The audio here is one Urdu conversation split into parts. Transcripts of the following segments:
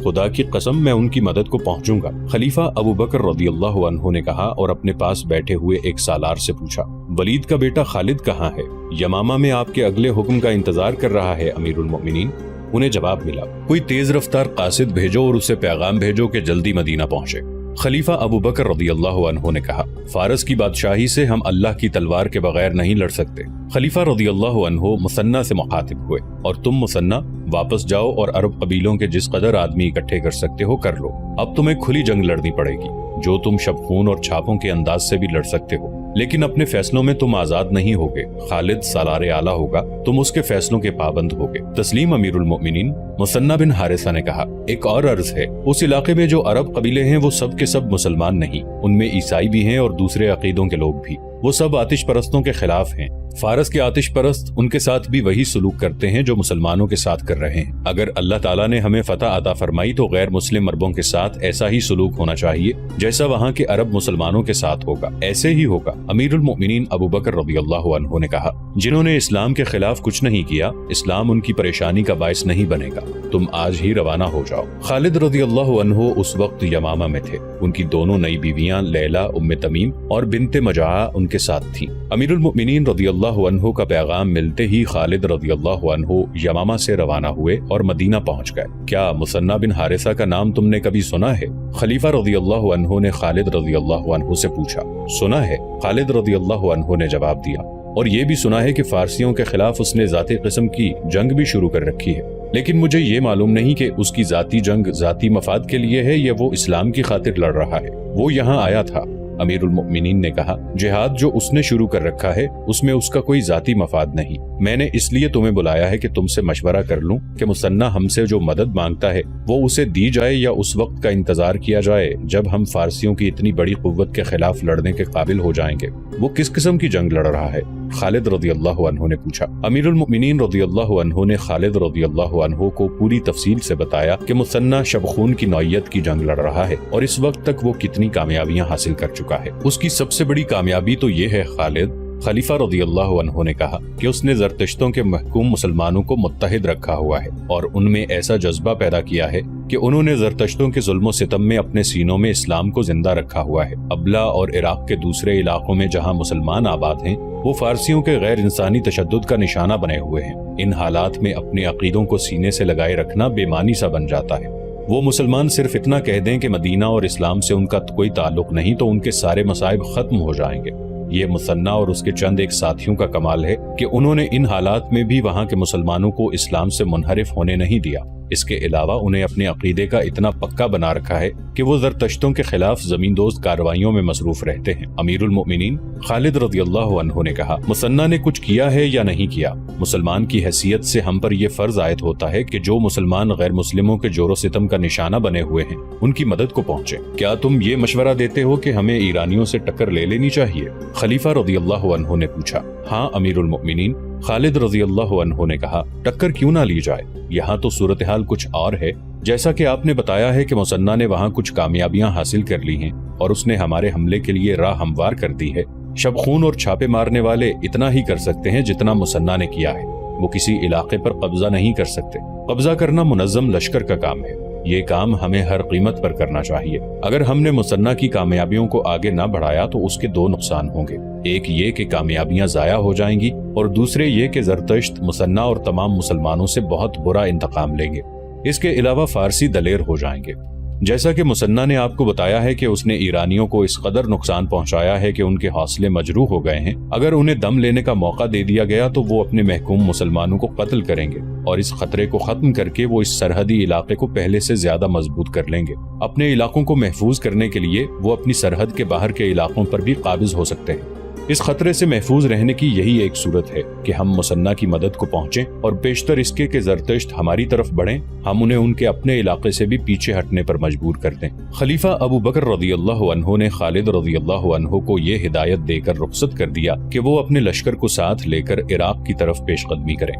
خدا کی قسم میں ان کی مدد کو پہنچوں گا۔ خلیفہ ابو بکر رضی اللہ عنہ نے کہا اور اپنے پاس بیٹھے ہوئے ایک سالار سے پوچھا، ولید کا بیٹا خالد کہاں ہے؟ یمامہ میں آپ کے اگلے حکم کا انتظار کر رہا ہے امیر المؤمنین۔ انہیں جواب ملا، کوئی تیز رفتار قاصد بھیجو اور اسے پیغام بھیجو کہ جلدی مدینہ پہنچے۔ خلیفہ ابو بکر رضی اللہ عنہ نے کہا، فارس کی بادشاہی سے ہم اللہ کی تلوار کے بغیر نہیں لڑ سکتے۔ خلیفہ رضی اللہ عنہ مثنہ سے مخاطب ہوئے، اور تم مثنہ واپس جاؤ اور عرب قبیلوں کے جس قدر آدمی اکٹھے کر سکتے ہو کر لو، اب تمہیں کھلی جنگ لڑنی پڑے گی، جو تم شبخون اور چھاپوں کے انداز سے بھی لڑ سکتے ہو، لیکن اپنے فیصلوں میں تم آزاد نہیں ہوگے۔ خالد سالار اعلیٰ ہوگا، تم اس کے فیصلوں کے پابند ہوگے۔ تسلیم امیر المؤمنین مثنہ بن حارثہ نے کہا، ایک اور عرض ہے، اس علاقے میں جو عرب قبیلے ہیں وہ سب کے سب مسلمان نہیں، ان میں عیسائی بھی ہیں اور دوسرے عقیدوں کے لوگ بھی، وہ سب آتش پرستوں کے خلاف ہیں۔ فارس کے آتش پرست ان کے ساتھ بھی وہی سلوک کرتے ہیں جو مسلمانوں کے ساتھ کر رہے ہیں۔ اگر اللہ تعالیٰ نے ہمیں فتح عطا فرمائی تو غیر مسلم عربوں کے ساتھ ایسا ہی سلوک ہونا چاہیے جیسا وہاں کے عرب مسلمانوں کے ساتھ ہوگا، ایسے ہی ہوگا۔ امیر المؤمنین ابو بکر رضی اللہ عنہ نے کہا، جنہوں نے اسلام کے خلاف کچھ نہیں کیا، اسلام ان کی پریشانی کا باعث نہیں بنے گا، تم آج ہی روانہ ہو جاؤ۔ خالد رضی اللہ عنہ اس وقت یمامہ میں تھے، ان کی دونوں نئی بیویاں لیلہ ام تمیم اور بنت مجاعہ ان کے ساتھ تھیں۔ امیر المؤمنین رضی اللہ عنہ کا پیغام ملتے ہی خالد رضی اللہ عنہ یمامہ سے روانہ ہوئے اور مدینہ پہنچ گئے۔ کیا مثنہ بن حارثہ کا نام تم نے کبھی سنا ہے؟ خلیفہ رضی اللہ عنہ نے خالد رضی اللہ عنہ سے پوچھا۔ سنا ہے، خالد رضی اللہ عنہ نے جواب دیا، اور یہ بھی سنا ہے کہ فارسیوں کے خلاف اس نے ذاتی قسم کی جنگ بھی شروع کر رکھی ہے، لیکن مجھے یہ معلوم نہیں کہ اس کی ذاتی جنگ ذاتی مفاد کے لیے ہے یا وہ اسلام کی خاطر لڑ رہا ہے۔ وہ یہاں آیا تھا۔ امیر المؤمنین نے کہا، جہاد جو اس نے شروع کر رکھا ہے اس میں اس کا کوئی ذاتی مفاد نہیں، میں نے اس لیے تمہیں بلایا ہے کہ تم سے مشورہ کر لوں کہ مثنہ ہم سے جو مدد مانگتا ہے وہ اسے دی جائے یا اس وقت کا انتظار کیا جائے جب ہم فارسیوں کی اتنی بڑی قوت کے خلاف لڑنے کے قابل ہو جائیں گے۔ وہ کس قسم کی جنگ لڑ رہا ہے؟ خالد رضی اللہ عنہ نے پوچھا۔ امیر المؤمنین رضی اللہ عنہ نے خالد رضی اللہ عنہ کو پوری تفصیل سے بتایا کہ مثنہ شبخون کی نوعیت کی جنگ لڑ رہا ہے اور اس وقت تک وہ کتنی کامیابیاں حاصل کر چکا ہے۔ اس کی سب سے بڑی کامیابی تو یہ ہے خالد، خلیفہ رضی اللہ عنہ نے کہا، کہ اس نے زرتشتوں کے محکوم مسلمانوں کو متحد رکھا ہوا ہے اور ان میں ایسا جذبہ پیدا کیا ہے کہ انہوں نے زرتشتوں کے ظلم و ستم میں اپنے سینوں میں اسلام کو زندہ رکھا ہوا ہے۔ ابلا اور عراق کے دوسرے علاقوں میں جہاں مسلمان آباد ہیں وہ فارسیوں کے غیر انسانی تشدد کا نشانہ بنے ہوئے ہیں۔ ان حالات میں اپنے عقیدوں کو سینے سے لگائے رکھنا بے معنی سا بن جاتا ہے۔ وہ مسلمان صرف اتنا کہہ دیں کہ مدینہ اور اسلام سے ان کا کوئی تعلق نہیں تو ان کے سارے مصائب ختم ہو جائیں گے۔ یہ مثنہ اور اس کے چند ایک ساتھیوں کا کمال ہے کہ انہوں نے ان حالات میں بھی وہاں کے مسلمانوں کو اسلام سے منحرف ہونے نہیں دیا۔ اس کے علاوہ انہیں اپنے عقیدے کا اتنا پکا بنا رکھا ہے کہ وہ زرتشتوں کے خلاف زمین دوست کارروائیوں میں مصروف رہتے ہیں۔ امیر المؤمنین خالد رضی اللہ عنہ نے کہا، مثنہ نے کچھ کیا ہے یا نہیں کیا؟ مسلمان کی حیثیت سے ہم پر یہ فرض عائد ہوتا ہے کہ جو مسلمان غیر مسلموں کے جور و ستم کا نشانہ بنے ہوئے ہیں ان کی مدد کو پہنچے۔ کیا تم یہ مشورہ دیتے ہو کہ ہمیں ایرانیوں سے ٹکر لے لینی چاہیے؟ خلیفہ رضی اللہ عنہ نے پوچھا۔ ہاں امیر المؤمنین، خالد رضی اللہ عنہ نے کہا، ٹکر کیوں نہ لی جائے؟ یہاں تو صورتحال کچھ اور ہے۔ جیسا کہ آپ نے بتایا ہے کہ مثنہ نے وہاں کچھ کامیابیاں حاصل کر لی ہیں اور اس نے ہمارے حملے کے لیے راہ ہموار کر دی ہے۔ شبخون اور چھاپے مارنے والے اتنا ہی کر سکتے ہیں جتنا مثنہ نے کیا ہے، وہ کسی علاقے پر قبضہ نہیں کر سکتے۔ قبضہ کرنا منظم لشکر کا کام ہے، یہ کام ہمیں ہر قیمت پر کرنا چاہیے۔ اگر ہم نے مثنہ کی کامیابیوں کو آگے نہ بڑھایا تو اس کے دو نقصان ہوں گے، ایک یہ کہ کامیابیاں ضائع ہو جائیں گی اور دوسرے یہ کہ زرتشت مثنہ اور تمام مسلمانوں سے بہت برا انتقام لیں گے۔ اس کے علاوہ فارسی دلیر ہو جائیں گے۔ جیسا کہ مثنہ نے آپ کو بتایا ہے کہ اس نے ایرانیوں کو اس قدر نقصان پہنچایا ہے کہ ان کے حوصلے مجروح ہو گئے ہیں، اگر انہیں دم لینے کا موقع دے دیا گیا تو وہ اپنے محکوم مسلمانوں کو قتل کریں گے اور اس خطرے کو ختم کر کے وہ اس سرحدی علاقے کو پہلے سے زیادہ مضبوط کر لیں گے۔ اپنے علاقوں کو محفوظ کرنے کے لیے وہ اپنی سرحد کے باہر کے علاقوں پر بھی قابض ہو سکتے ہیں۔ اس خطرے سے محفوظ رہنے کی یہی ایک صورت ہے کہ ہم مثنہ کی مدد کو پہنچیں اور بیشتر اس کے کہ زرتشت ہماری طرف بڑھیں، ہم انہیں ان کے اپنے علاقے سے بھی پیچھے ہٹنے پر مجبور کر دیں۔ خلیفہ ابو بکر رضی اللہ عنہ نے خالد رضی اللہ عنہ کو یہ ہدایت دے کر رخصت کر دیا کہ وہ اپنے لشکر کو ساتھ لے کر عراق کی طرف پیش قدمی کریں۔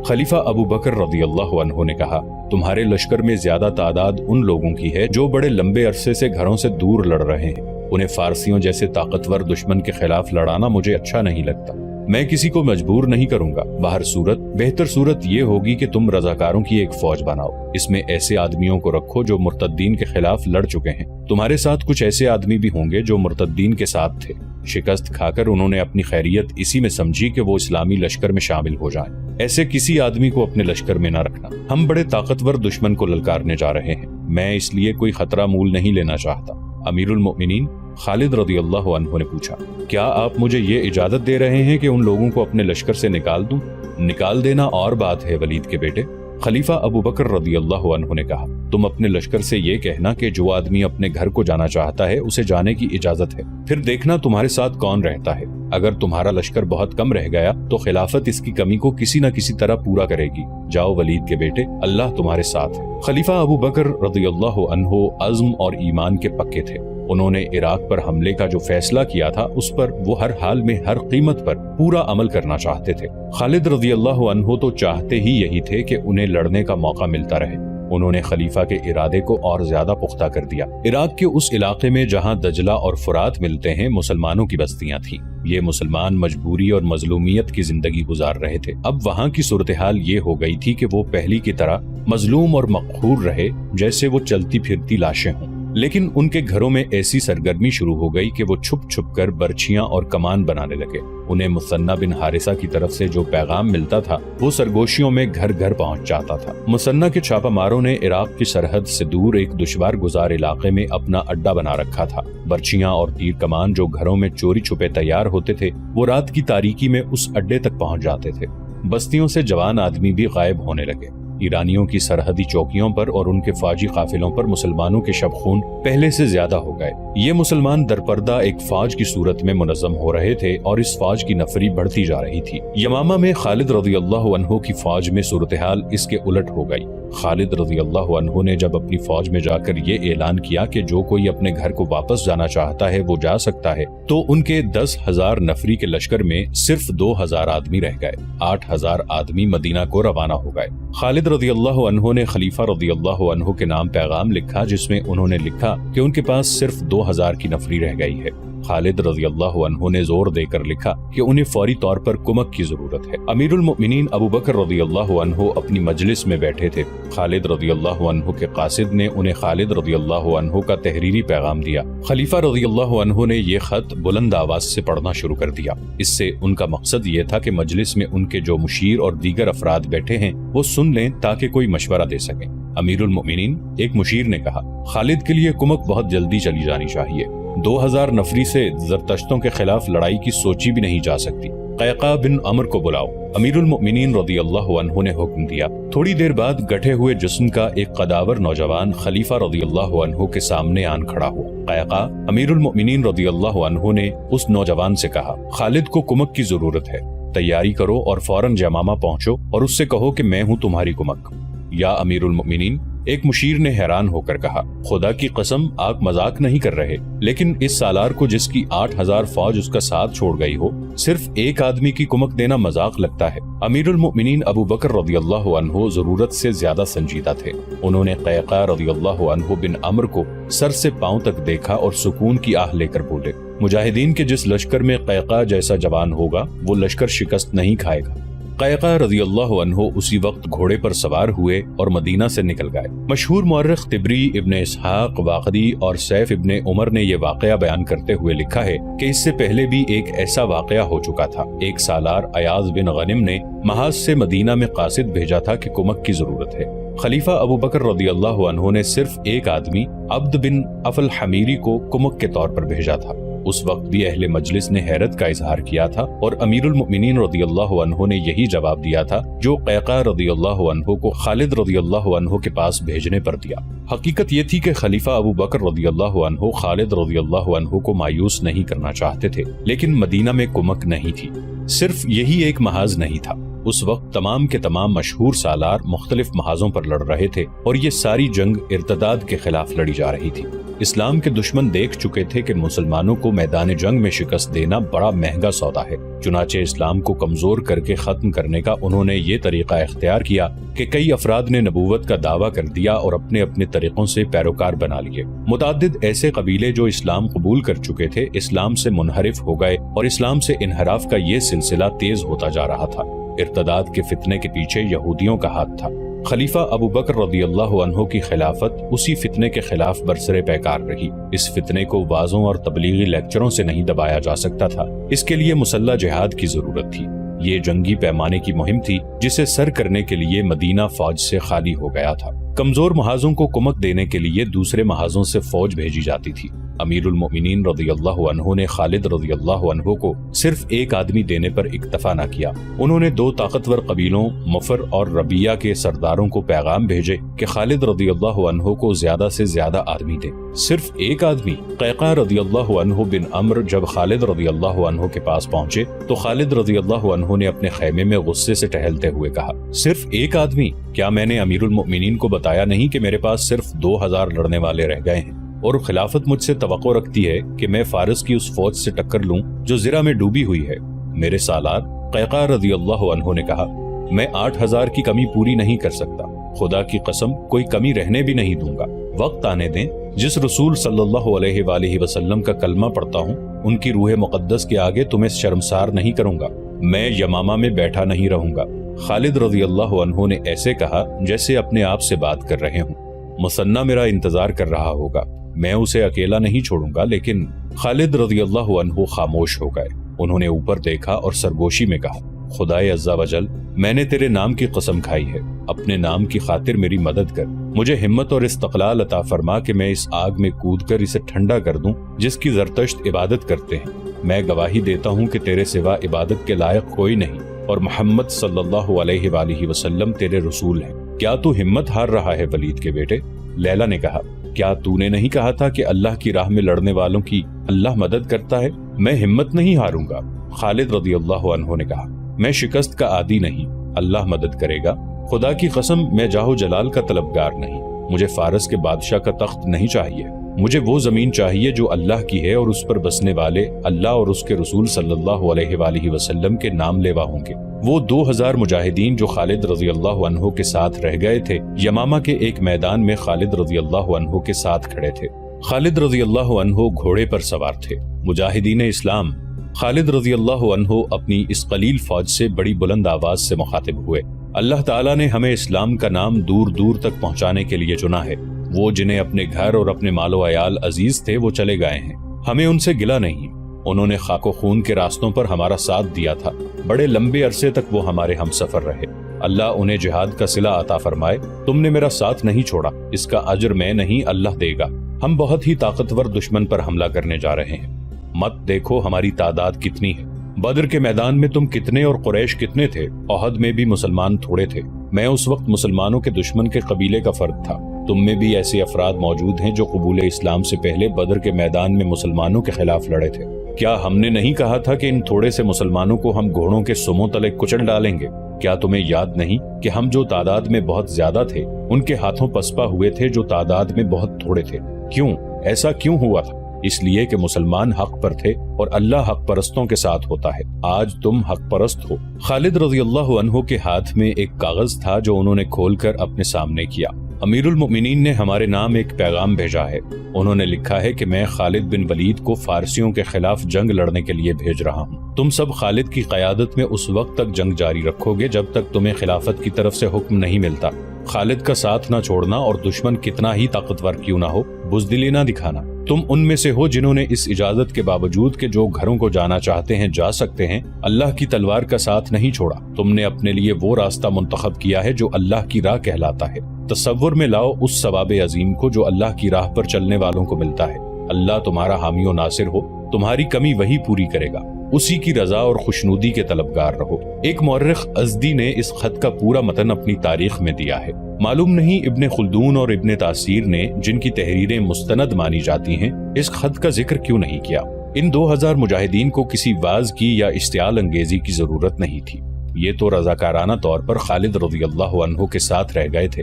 خلیفہ ابو بکر رضی اللہ عنہ نے کہا، تمہارے لشکر میں زیادہ تعداد ان لوگوں کی ہے جو بڑے لمبے عرصے سے گھروں سے دور لڑ رہے ہیں، انہیں فارسیوں جیسے طاقتور دشمن کے خلاف لڑانا مجھے اچھا نہیں لگتا۔ میں کسی کو مجبور نہیں کروں گا، باہر صورت بہتر صورت یہ ہوگی کہ تم رضاکاروں کی ایک فوج بناؤ، اس میں ایسے آدمیوں کو رکھو جو مرتدین کے خلاف لڑ چکے ہیں، تمہارے ساتھ کچھ ایسے آدمی بھی ہوں گے جو مرتدین کے ساتھ تھے۔ شکست کھا کر انہوں نے اپنی خیریت اسی میں سمجھی کہ وہ اسلامی لشکر میں شامل ہو جائیں۔ ایسے کسی آدمی کو اپنے لشکر میں نہ رکھنا، ہم بڑے طاقتور دشمن کو للکارنے جا رہے ہیں، میں اس لیے کوئی خطرہ مول نہیں لینا چاہتا۔ امیر المؤمنین خالد رضی اللہ عنہ نے پوچھا، کیا آپ مجھے یہ اجازت دے رہے ہیں کہ ان لوگوں کو اپنے لشکر سے نکال دوں؟ نکال دینا اور بات ہے ولید کے بیٹے۔ خلیفہ ابو بکر رضی اللہ عنہ نے کہا، تم اپنے لشکر سے یہ کہنا کہ جو آدمی اپنے گھر کو جانا چاہتا ہے اسے جانے کی اجازت ہے، پھر دیکھنا تمہارے ساتھ کون رہتا ہے۔ اگر تمہارا لشکر بہت کم رہ گیا تو خلافت اس کی کمی کو کسی نہ کسی طرح پورا کرے گی۔ جاؤ ولید کے بیٹے، اللہ تمہارے ساتھ ہے۔ خلیفہ ابو بکر رضی اللہ عنہ عزم اور ایمان کے پکے تھے، انہوں نے عراق پر حملے کا جو فیصلہ کیا تھا اس پر وہ ہر حال میں ہر قیمت پر پورا عمل کرنا چاہتے تھے۔ خالد رضی اللہ عنہ تو چاہتے ہی یہی تھے کہ انہیں لڑنے کا موقع ملتا رہے۔ انہوں نے خلیفہ کے ارادے کو اور زیادہ پختہ کر دیا۔ عراق کے اس علاقے میں جہاں دجلہ اور فرات ملتے ہیں مسلمانوں کی بستیاں تھیں، یہ مسلمان مجبوری اور مظلومیت کی زندگی گزار رہے تھے۔ اب وہاں کی صورتحال یہ ہو گئی تھی کہ وہ پہلی کی طرح مظلوم اور مقہور رہے جیسے وہ چلتی پھرتی لاشیں ہوں، لیکن ان کے گھروں میں ایسی سرگرمی شروع ہو گئی کہ وہ چھپ چھپ کر برچیاں اور کمان بنانے لگے۔ انہیں مثنہ بن حارثہ کی طرف سے جو پیغام ملتا تھا وہ سرگوشیوں میں گھر گھر پہنچ جاتا تھا۔ مثنہ کے چھاپہ ماروں نے عراق کی سرحد سے دور ایک دشوار گزار علاقے میں اپنا اڈا بنا رکھا تھا۔ برچیاں اور تیر کمان جو گھروں میں چوری چھپے تیار ہوتے تھے وہ رات کی تاریکی میں اس اڈے تک پہنچ جاتے تھے۔ بستیوں سے جوان آدمی بھی غائب ہونے لگے۔ ایرانیوں کی سرحدی چوکیوں پر اور ان کے فوجی قافلوں پر مسلمانوں کے شب خون پہلے سے زیادہ ہو گئے۔ یہ مسلمان درپردہ ایک فوج کی صورت میں منظم ہو رہے تھے اور اس فوج کی نفری بڑھتی جا رہی تھی۔ یمامہ میں خالد رضی اللہ عنہ کی فوج میں صورتحال اس کے الٹ ہو گئی۔ خالد رضی اللہ عنہ نے جب اپنی فوج میں جا کر یہ اعلان کیا کہ جو کوئی اپنے گھر کو واپس جانا چاہتا ہے وہ جا سکتا ہے، تو ان کے 10,000 نفری کے لشکر میں صرف 2,000 آدمی رہ گئے۔ 8,000 آدمی مدینہ کو روانہ ہو گئے۔ خالد رضی اللہ عنہ نے خلیفہ رضی اللہ عنہ کے نام پیغام لکھا جس میں انہوں نے لکھا کہ ان کے پاس صرف 2,000 کی نفری رہ گئی ہے۔ خالد رضی اللہ عنہ نے زور دے کر لکھا کہ انہیں فوری طور پر کمک کی ضرورت ہے۔ امیر المؤمنین ابو بکر رضی اللہ عنہ اپنی مجلس میں بیٹھے تھے۔ خالد رضی اللہ عنہ کے قاصد نے انہیں خالد رضی اللہ عنہ کا تحریری پیغام دیا۔ خلیفہ رضی اللہ عنہ نے یہ خط بلند آواز سے پڑھنا شروع کر دیا۔ اس سے ان کا مقصد یہ تھا کہ مجلس میں ان کے جو مشیر اور دیگر افراد بیٹھے ہیں وہ سن لیں تاکہ کوئی مشورہ دے سکیں۔ امیر المؤمنین ایک مشیر نے کہا، خالد کے لیے کمک بہت جلدی چلی جانی چاہیے۔ 2,000 نفری سے زرتشتوں کے خلاف لڑائی کی سوچی بھی نہیں جا سکتی۔ قیقاع بن عمر کو بلاؤ۔ امیر المؤمنین رضی اللہ عنہ نے حکم دیا۔ تھوڑی دیر بعد گٹھے ہوئے جسم کا ایک قداور نوجوان خلیفہ رضی اللہ عنہ کے سامنے آن کھڑا ہوا۔ قیقاع امیر المؤمنین رضی اللہ عنہ نے اس نوجوان سے کہا، خالد کو کمک کی ضرورت ہے، تیاری کرو اور فوراً یمامہ پہنچو اور اس سے کہو کہ میں ہوں تمہاری کمک۔ یا امیر المؤمنین، ایک مشیر نے حیران ہو کر کہا، خدا کی قسم آپ مذاق نہیں کر رہے، لیکن اس سالار کو جس کی 8,000 فوج اس کا ساتھ چھوڑ گئی ہو، صرف ایک آدمی کی کمک دینا مذاق لگتا ہے۔ امیر المؤمنین ابو بکر رضی اللہ عنہ ضرورت سے زیادہ سنجیدہ تھے۔ انہوں نے قیقاع رضی اللہ عنہ بن عمر کو سر سے پاؤں تک دیکھا اور سکون کی آہ لے کر بولے، مجاہدین کے جس لشکر میں قیقاع جیسا جوان ہوگا وہ لشکر شکست نہیں کھائے گا۔ قیقاع رضی اللہ عنہ اسی وقت گھوڑے پر سوار ہوئے اور مدینہ سے نکل گئے۔ مشہور مورخ طبری، ابن اسحاق، واقدی اور سیف ابن عمر نے یہ واقعہ بیان کرتے ہوئے لکھا ہے کہ اس سے پہلے بھی ایک ایسا واقعہ ہو چکا تھا۔ ایک سالار ایاز بن غنم نے محاذ سے مدینہ میں قاصد بھیجا تھا کہ کمک کی ضرورت ہے۔ خلیفہ ابو بکر رضی اللہ عنہ نے صرف ایک آدمی عبد بن افل حمیری کو کمک کے طور پر بھیجا تھا۔ اس وقت بھی اہل مجلس نے حیرت کا اظہار کیا تھا اور امیر المؤمنین رضی اللہ عنہ نے یہی جواب دیا تھا جو قیقاع رضی اللہ عنہ کو خالد رضی اللہ عنہ کے پاس بھیجنے پر دیا۔ حقیقت یہ تھی کہ خلیفہ ابو بکر رضی اللہ عنہ خالد رضی اللہ عنہ کو مایوس نہیں کرنا چاہتے تھے، لیکن مدینہ میں کمک نہیں تھی۔ صرف یہی ایک محاذ نہیں تھا۔ اس وقت تمام کے تمام مشہور سالار مختلف محاذوں پر لڑ رہے تھے اور یہ ساری جنگ ارتداد کے خلاف لڑی جا رہی تھی۔ اسلام کے دشمن دیکھ چکے تھے کہ مسلمانوں کو میدان جنگ میں شکست دینا بڑا مہنگا سودا ہے، چنانچہ اسلام کو کمزور کر کے ختم کرنے کا انہوں نے یہ طریقہ اختیار کیا کہ کئی افراد نے نبوت کا دعویٰ کر دیا اور اپنے اپنے طریقوں سے پیروکار بنا لیے۔ متعدد ایسے قبیلے جو اسلام قبول کر چکے تھے اسلام سے منحرف ہو گئے اور اسلام سے انحراف کا یہ سلسلہ تیز ہوتا جا رہا تھا۔ ارتداد کے فتنے کے پیچھے یہودیوں کا ہاتھ تھا۔ خلیفہ ابو بکر رضی اللہ عنہ کی خلافت اسی فتنے کے خلاف برسر پیکار رہی۔ اس فتنے کو وعظوں اور تبلیغی لیکچروں سے نہیں دبایا جا سکتا تھا، اس کے لیے مسلح جہاد کی ضرورت تھی۔ یہ جنگی پیمانے کی مہم تھی جسے سر کرنے کے لیے مدینہ فوج سے خالی ہو گیا تھا۔ کمزور محاذوں کو کمک دینے کے لیے دوسرے محاذوں سے فوج بھیجی جاتی تھی۔ امیر المؤمنین رضی اللہ عنہ نے خالد رضی اللہ عنہ کو صرف ایک آدمی دینے پر اکتفا نہ کیا، انہوں نے دو طاقتور قبیلوں مفر اور ربیہ کے سرداروں کو پیغام بھیجے کہ خالد رضی اللہ عنہ کو زیادہ سے زیادہ آدمی دے۔ صرف ایک آدمی؟ قیقاع رضی اللہ عنہ بن عمر جب خالد رضی اللہ عنہ کے پاس پہنچے تو خالد رضی اللہ عنہ نے اپنے خیمے میں غصے سے ٹہلتے ہوئے کہا، صرف ایک آدمی؟ کیا میں نے امیر المؤمنین کو بتایا نہیں کہ میرے پاس صرف 2000 لڑنے والے رہ گئے ہیں، اور خلافت مجھ سے توقع رکھتی ہے کہ میں فارس کی اس فوج سے ٹکر لوں جو زرہ میں ڈوبی ہوئی ہے؟ میرے سالار قیقاع رضی اللہ عنہ نے کہا، میں 8000 کی کمی پوری نہیں کر سکتا، خدا کی قسم کوئی کمی رہنے بھی نہیں دوں گا۔ وقت آنے دیں، جس رسول صلی اللہ علیہ وآلہ وسلم کا کلمہ پڑھتا ہوں ان کی روح مقدس کے آگے تمہیں شرمسار نہیں کروں گا، میں یمامہ میں بیٹھا نہیں رہوں گا۔ خالد رضی اللہ عنہ نے ایسے کہا جیسے اپنے آپ سے بات کر رہے ہوں۔ مثنیٰ میرا انتظار کر رہا ہوگا، میں اسے اکیلا نہیں چھوڑوں گا۔ لیکن خالد رضی اللہ عنہ خاموش ہو گئے۔ انہوں نے اوپر دیکھا اور سرگوشی میں کہا، خدائے عز و جل، میں نے تیرے نام کی قسم کھائی ہے، اپنے نام کی خاطر میری مدد کر، مجھے ہمت اور استقلال عطا فرما کہ میں اس آگ میں کود کر اسے ٹھنڈا کر دوں جس کی زرتشت عبادت کرتے ہیں۔ میں گواہی دیتا ہوں کہ تیرے سوا عبادت کے لائق کوئی نہیں، اور محمد صلی اللہ علیہ وآلہ وسلم تیرے رسول ہیں۔ کیا تو ہمت ہار رہا ہے ولید کے بیٹے؟ لیلا نے کہا، کیا تو نے نہیں کہا تھا کہ اللہ کی راہ میں لڑنے والوں کی اللہ مدد کرتا ہے؟ میں ہمت نہیں ہاروں گا۔ خالد رضی اللہ عنہ نے کہا، میں شکست کا عادی نہیں، اللہ مدد کرے گا۔ خدا کی قسم میں جاہ و جلال کا طلبگار نہیں، مجھے فارس کے بادشاہ کا تخت نہیں چاہیے، مجھے وہ زمین چاہیے جو اللہ کی ہے اور اس پر بسنے والے اللہ اور اس کے رسول صلی اللہ علیہ وآلہ وسلم کے نام لیوا ہوں گے۔ وہ 2000 مجاہدین جو خالد رضی اللہ عنہ کے ساتھ رہ گئے تھے یمامہ کے ایک میدان میں خالد رضی اللہ عنہ کے ساتھ کھڑے تھے۔ خالد رضی اللہ عنہ گھوڑے پر سوار تھے۔ مجاہدین اسلام، خالد رضی اللہ عنہ اپنی اس قلیل فوج سے بڑی بلند آواز سے مخاطب ہوئے، اللہ تعالیٰ نے ہمیں اسلام کا نام دور دور تک پہنچانے کے لیے چنا ہے۔ وہ جنہیں اپنے گھر اور اپنے مال و عیال عزیز تھے وہ چلے گئے ہیں، ہمیں ان سے گلہ نہیں، انہوں نے خاک و خون کے راستوں پر ہمارا ساتھ دیا تھا، بڑے لمبے عرصے تک وہ ہمارے ہم سفر رہے، اللہ انہیں جہاد کا صلہ عطا فرمائے۔ تم نے میرا ساتھ نہیں چھوڑا، اس کا اجر میں نہیں اللہ دے گا۔ ہم بہت ہی طاقتور دشمن پر حملہ کرنے جا رہے ہیں، مت دیکھو ہماری تعداد کتنی ہے، بدر کے میدان میں تم کتنے اور قریش کتنے تھے، احد میں بھی مسلمان تھوڑے تھے، میں اس وقت مسلمانوں کے دشمن کے قبیلے کا فرد تھا، تم میں بھی ایسے افراد موجود ہیں جو قبول اسلام سے پہلے بدر کے میدان میں مسلمانوں کے خلاف لڑے تھے۔ کیا ہم نے نہیں کہا تھا کہ ان تھوڑے سے مسلمانوں کو ہم گھوڑوں کے سموں تلے کچل ڈالیں گے؟ کیا تمہیں یاد نہیں کہ ہم جو تعداد میں بہت زیادہ تھے ان کے ہاتھوں پسپا ہوئے تھے جو تعداد میں بہت تھوڑے تھے؟ کیوں ایسا کیوں ہوا تھا؟ اس لیے کہ مسلمان حق پر تھے اور اللہ حق پرستوں کے ساتھ ہوتا ہے۔ آج تم حق پرست ہو۔ خالد رضی اللہ عنہ کے ہاتھ میں ایک کاغذ تھا جو انہوں نے کھول کر اپنے سامنے کیا۔ امیر المؤمنین نے ہمارے نام ایک پیغام بھیجا ہے، انہوں نے لکھا ہے کہ میں خالد بن ولید کو فارسیوں کے خلاف جنگ لڑنے کے لیے بھیج رہا ہوں۔ تم سب خالد کی قیادت میں اس وقت تک جنگ جاری رکھو گے جب تک تمہیں خلافت کی طرف سے حکم نہیں ملتا۔ خالد کا ساتھ نہ چھوڑنا اور دشمن کتنا ہی طاقتور کیوں نہ ہو بزدلی نہ دکھانا۔ تم ان میں سے ہو جنہوں نے اس اجازت کے باوجود کہ جو گھروں کو جانا چاہتے ہیں جا سکتے ہیں، اللہ کی تلوار کا ساتھ نہیں چھوڑا۔ تم نے اپنے لیے وہ راستہ منتخب کیا ہے جو اللہ کی راہ کہلاتا ہے۔ تصور میں لاؤ اس ثواب عظیم کو جو اللہ کی راہ پر چلنے والوں کو ملتا ہے۔ اللہ تمہارا حامی و ناصر ہو، تمہاری کمی وہی پوری کرے گا، اسی کی رضا اور خوشنودی کے طلبگار رہو۔ ایک مورخ ازدی نے اس خط کا پورا متن اپنی تاریخ میں دیا ہے۔ معلوم نہیں ابن خلدون اور ابن تاثیر نے، جن کی تحریریں مستند مانی جاتی ہیں، اس خط کا ذکر کیوں نہیں کیا۔ ان 2000 مجاہدین کو کسی واز کی یا اشتعال انگیزی کی ضرورت نہیں تھی، یہ تو رضاکارانہ طور پر خالد رضی اللہ عنہ کے ساتھ رہ گئے تھے۔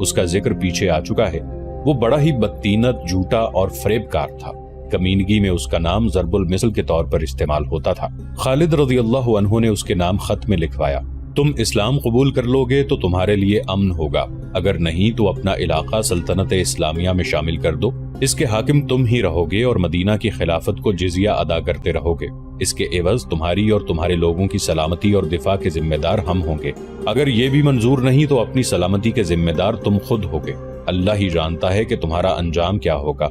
اس کا ذکر پیچھے آ چکا ہے۔ وہ بڑا ہی بدتینت، جھوٹا اور فریب کار تھا۔ کمینگی میں اس کا نام ضرب المثل کے طور پر استعمال ہوتا تھا۔ خالد رضی اللہ عنہ نے اس کے نام خط میں لکھوایا، تم اسلام قبول کر لو گے تو تمہارے لیے امن ہوگا، اگر نہیں تو اپنا علاقہ سلطنت اسلامیہ میں شامل کر دو، اس کے حاکم تم ہی رہو گے اور مدینہ کی خلافت کو جزیہ ادا کرتے رہو گے، اس کے عوض تمہاری اور تمہارے لوگوں کی سلامتی اور دفاع کے ذمہ دار ہم ہوں گے، اگر یہ بھی منظور نہیں تو اپنی سلامتی کے ذمہ دار تم خود ہوگے، اللہ ہی جانتا ہے کہ تمہارا انجام کیا ہوگا۔